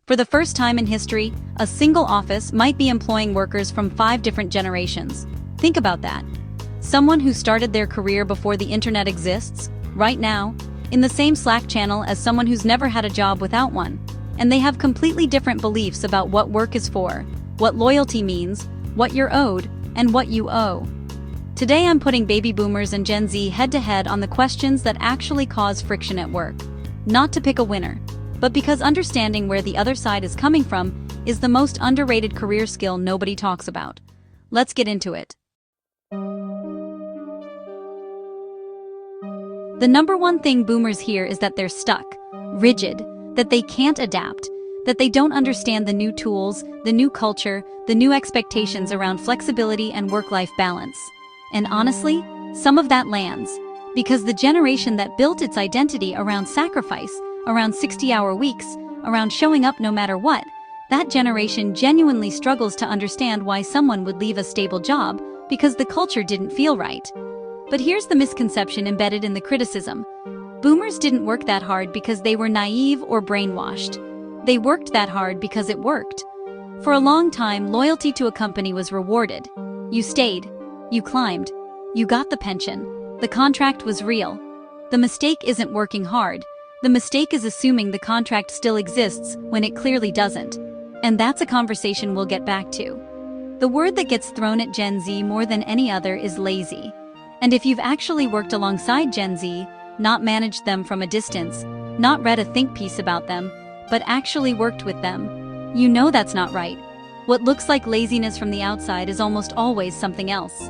For the first time in history, a single office might be employing workers from 5 different generations. Think about that. Someone who started their career before the internet exists, right now, in the same Slack channel as someone who's never had a job without one. And they have completely different beliefs about what work is for, what loyalty means, what you're owed, and what you owe. Today I'm putting baby boomers and Gen Z head-to-head on the questions that actually cause friction at work. Not to pick a winner, but because understanding where the other side is coming from is the most underrated career skill nobody talks about. Let's get into it. The number one thing boomers hear is that they're stuck, rigid, that they can't adapt, that they don't understand the new tools, the new culture, the new expectations around flexibility and work-life balance. And honestly, some of that lands, because the generation that built its identity around sacrifice, around 60-hour weeks, around showing up no matter what, that generation genuinely struggles to understand why someone would leave a stable job because the culture didn't feel right. But here's the misconception embedded in the criticism. Boomers didn't work that hard because they were naive or brainwashed. They worked that hard because it worked. For a long time, loyalty to a company was rewarded. You stayed, you climbed, you got the pension, the contract was real. The mistake isn't working hard. The mistake is assuming the contract still exists when it clearly doesn't. And that's a conversation we'll get back to. The word that gets thrown at Gen Z more than any other is lazy. And if you've actually worked alongside Gen Z, not managed them from a distance, not read a think piece about them, but actually worked with them, you know that's not right. What looks like laziness from the outside is almost always something else.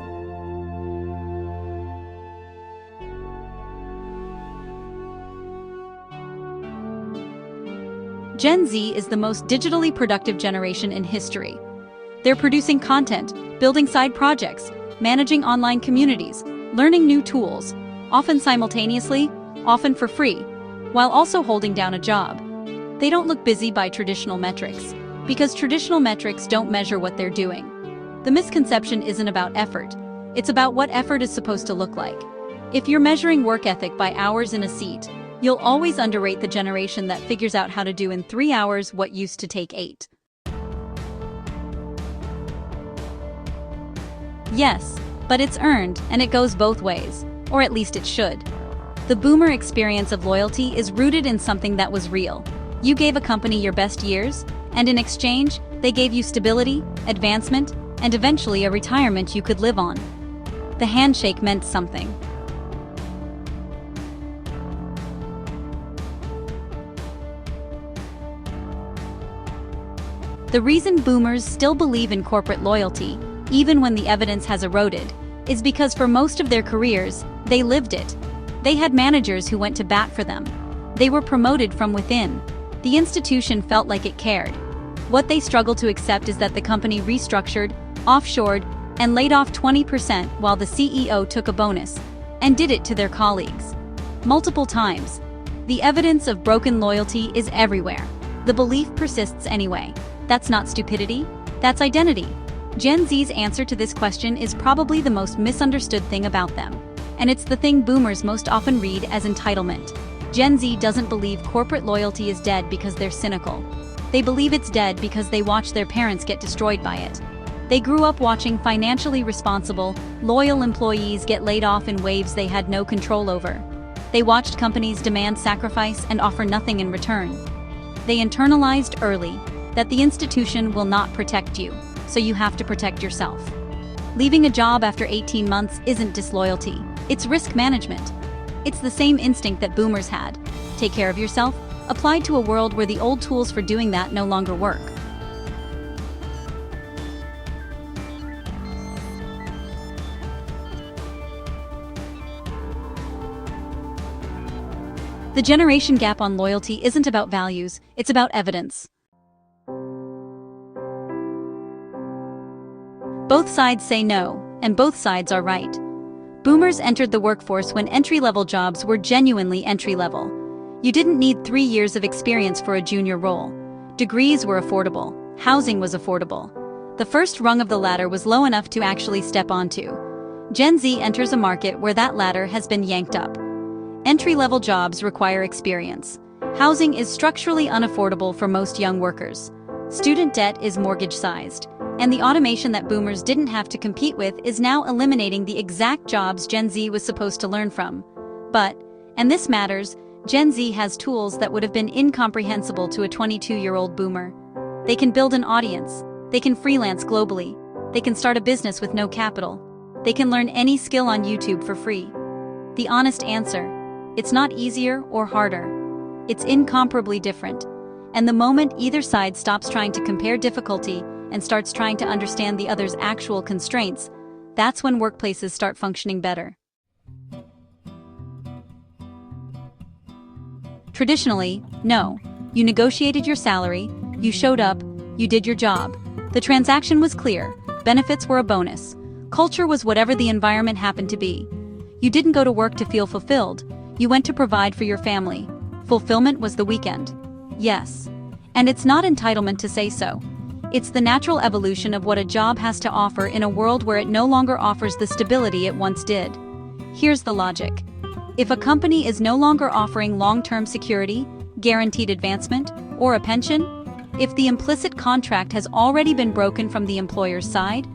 Gen Z is the most digitally productive generation in history. They're producing content, building side projects, managing online communities, learning new tools, often simultaneously, often for free, while also holding down a job. They don't look busy by traditional metrics, because traditional metrics don't measure what they're doing. The misconception isn't about effort, it's about what effort is supposed to look like. If you're measuring work ethic by hours in a seat, you'll always underrate the generation that figures out how to do in 3 hours what used to take 8. Yes, but it's earned, and it goes both ways, or at least it should. The boomer experience of loyalty is rooted in something that was real. You gave a company your best years, and in exchange, they gave you stability, advancement, and eventually a retirement you could live on. The handshake meant something. The reason boomers still believe in corporate loyalty, even when the evidence has eroded, is because for most of their careers, they lived it. They had managers who went to bat for them. They were promoted from within. The institution felt like it cared. What they struggle to accept is that the company restructured, offshored, and laid off 20% while the CEO took a bonus, and did it to their colleagues. Multiple times. The evidence of broken loyalty is everywhere. The belief persists anyway. That's not stupidity, that's identity. Gen Z's answer to this question is probably the most misunderstood thing about them. And it's the thing boomers most often read as entitlement. Gen Z doesn't believe corporate loyalty is dead because they're cynical. They believe it's dead because they watched their parents get destroyed by it. They grew up watching financially responsible, loyal employees get laid off in waves they had no control over. They watched companies demand sacrifice and offer nothing in return. They internalized early that the institution will not protect you, so you have to protect yourself. Leaving a job after 18 months isn't disloyalty, it's risk management. It's the same instinct that boomers had. Take care of yourself, applied to a world where the old tools for doing that no longer work. The generation gap on loyalty isn't about values, it's about evidence. Both sides say no, and both sides are right. Boomers entered the workforce when entry-level jobs were genuinely entry-level. You didn't need 3 years of experience for a junior role. Degrees were affordable. Housing was affordable. The first rung of the ladder was low enough to actually step onto. Gen Z enters a market where that ladder has been yanked up. Entry-level jobs require experience. Housing is structurally unaffordable for most young workers. Student debt is mortgage-sized. And the automation that boomers didn't have to compete with is now eliminating the exact jobs Gen Z was supposed to learn from. But, and this matters, Gen Z has tools that would have been incomprehensible to a 22-year-old boomer. They can build an audience. They can freelance globally. They can start a business with no capital. They can learn any skill on YouTube for free. The honest answer: it's not easier or harder. It's incomparably different. And the moment either side stops trying to compare difficulty and starts trying to understand the other's actual constraints, that's when workplaces start functioning better. Traditionally, no. You negotiated your salary, you showed up, you did your job. The transaction was clear, benefits were a bonus. Culture was whatever the environment happened to be. You didn't go to work to feel fulfilled, you went to provide for your family. Fulfillment was the weekend. Yes. And it's not entitlement to say so. It's the natural evolution of what a job has to offer in a world where it no longer offers the stability it once did. Here's the logic. If a company is no longer offering long-term security, guaranteed advancement, or a pension, if the implicit contract has already been broken from the employer's side,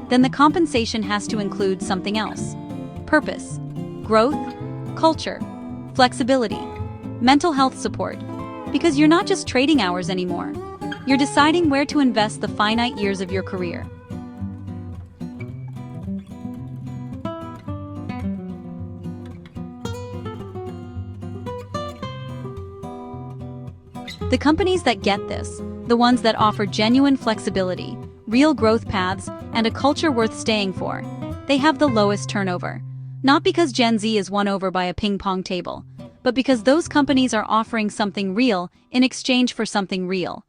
then the compensation has to include something else. Purpose, growth, culture, flexibility, mental health support. Because you're not just trading hours anymore. You're deciding where to invest the finite years of your career. The companies that get this, the ones that offer genuine flexibility, real growth paths, and a culture worth staying for, they have the lowest turnover. Not because Gen Z is won over by a ping-pong table, but because those companies are offering something real in exchange for something real.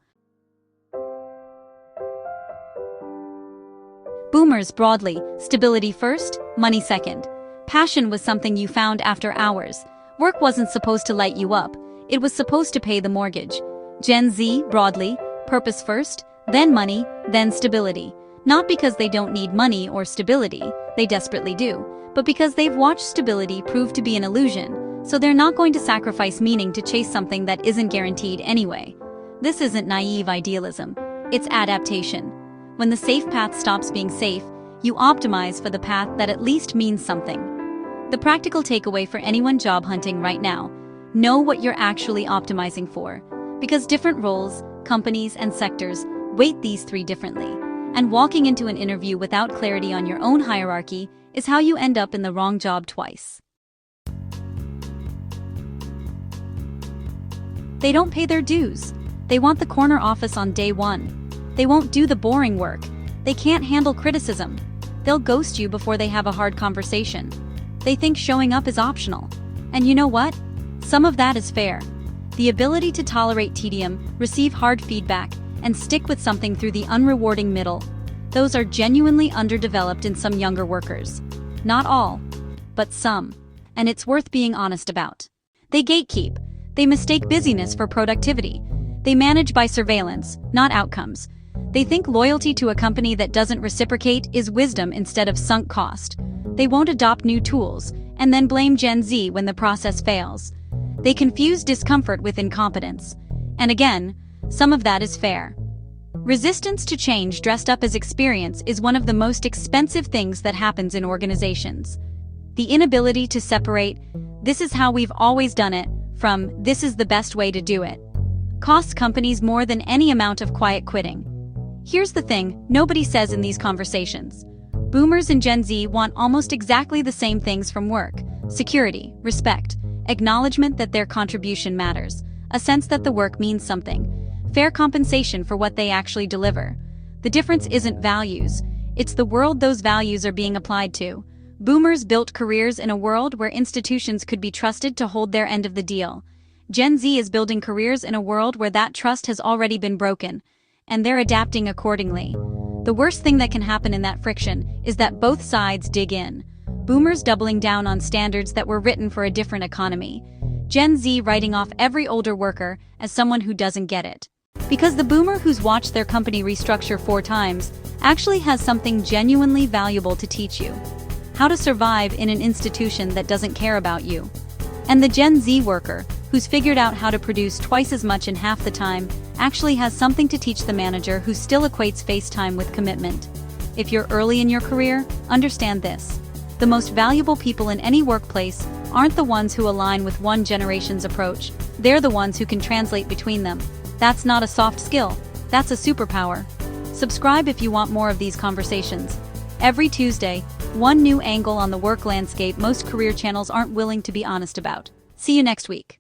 Boomers broadly, stability first, money second. Passion was something you found after hours. Work wasn't supposed to light you up, it was supposed to pay the mortgage. Gen Z, broadly, purpose first, then money, then stability. Not because they don't need money or stability, they desperately do, but because they've watched stability prove to be an illusion, so they're not going to sacrifice meaning to chase something that isn't guaranteed anyway. This isn't naive idealism, it's adaptation. When the safe path stops being safe, you optimize for the path that at least means something. The practical takeaway for anyone job hunting right now: know what you're actually optimizing for. Because different roles, companies, and sectors weight these three differently. And walking into an interview without clarity on your own hierarchy is how you end up in the wrong job twice. They don't pay their dues. They want the corner office on day one. They won't do the boring work. They can't handle criticism. They'll ghost you before they have a hard conversation. They think showing up is optional. And you know what? Some of that is fair. The ability to tolerate tedium, receive hard feedback, and stick with something through the unrewarding middle, those are genuinely underdeveloped in some younger workers. Not all, but some. And it's worth being honest about. They gatekeep. They mistake busyness for productivity. They manage by surveillance, not outcomes. They think loyalty to a company that doesn't reciprocate is wisdom instead of sunk cost. They won't adopt new tools, and then blame Gen Z when the process fails. They confuse discomfort with incompetence. And again, some of that is fair. Resistance to change dressed up as experience is one of the most expensive things that happens in organizations. The inability to separate, "this is how we've always done it," from "this is the best way to do it," costs companies more than any amount of quiet quitting. Here's the thing nobody says in these conversations. Boomers and Gen Z want almost exactly the same things from work: security, respect, acknowledgement that their contribution matters, a sense that the work means something, fair compensation for what they actually deliver. The difference isn't values, it's the world those values are being applied to. Boomers built careers in a world where institutions could be trusted to hold their end of the deal. Gen Z is building careers in a world where that trust has already been broken, and they're adapting accordingly. The worst thing that can happen in that friction is that both sides dig in. Boomers doubling down on standards that were written for a different economy. Gen Z writing off every older worker as someone who doesn't get it. Because the boomer who's watched their company restructure 4 times actually has something genuinely valuable to teach you: how to survive in an institution that doesn't care about you. And the Gen Z worker, who's figured out how to produce twice as much in half the time, actually has something to teach the manager who still equates face time with commitment. If you're early in your career, understand this. The most valuable people in any workplace aren't the ones who align with one generation's approach. They're the ones who can translate between them. That's not a soft skill, that's a superpower. Subscribe if you want more of these conversations. Every Tuesday, one new angle on the work landscape most career channels aren't willing to be honest about. See you next week.